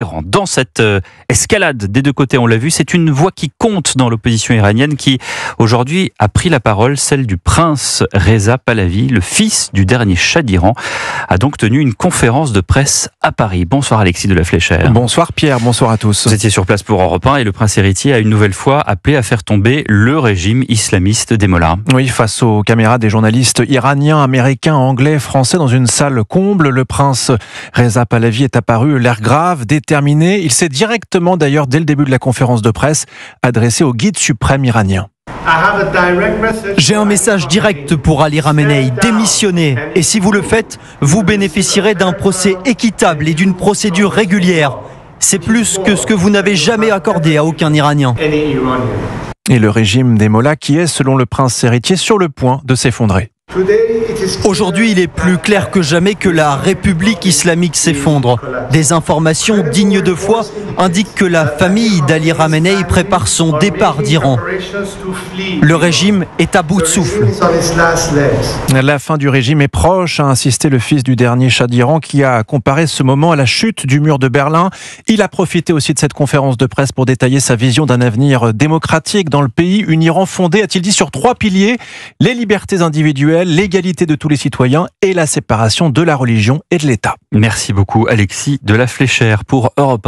Dans cette escalade des deux côtés, on l'a vu, c'est une voix qui compte dans l'opposition iranienne qui, aujourd'hui, a pris la parole, celle du prince Reza Pahlavi, le fils du dernier Shah d'Iran, a donc tenu une conférence de presse à Paris. Bonsoir Alexis de la Fléchère. Bonsoir Pierre, bonsoir à tous. Vous étiez sur place pour Europe 1 et le prince héritier a une nouvelle fois appelé à faire tomber le régime islamiste des mollahs. Oui, face aux caméras des journalistes iraniens, américains, anglais, français dans une salle comble, le prince Reza Pahlavi est apparu l'air grave, déterminé. Il s'est directement, d'ailleurs, dès le début de la conférence de presse, adressé au guide suprême iranien. J'ai un message direct pour Ali Khamenei, démissionnez. Et si vous le faites, vous bénéficierez d'un procès équitable et d'une procédure régulière. C'est plus que ce que vous n'avez jamais accordé à aucun Iranien. Et le régime des mollahs qui est, selon le prince héritier, sur le point de s'effondrer. Aujourd'hui, il est plus clair que jamais que la République islamique s'effondre. Des informations dignes de foi indiquent que la famille d'Ali Khamenei prépare son départ d'Iran. Le régime est à bout de souffle. La fin du régime est proche, a insisté le fils du dernier Shah d'Iran qui a comparé ce moment à la chute du mur de Berlin. Il a profité aussi de cette conférence de presse pour détailler sa vision d'un avenir démocratique dans le pays. Un Iran fondé, a-t-il dit, sur 3 piliers, les libertés individuelles, l'égalité de tous les citoyens et la séparation de la religion et de l'État. Merci beaucoup Alexis de la Fléchère pour Europe 1.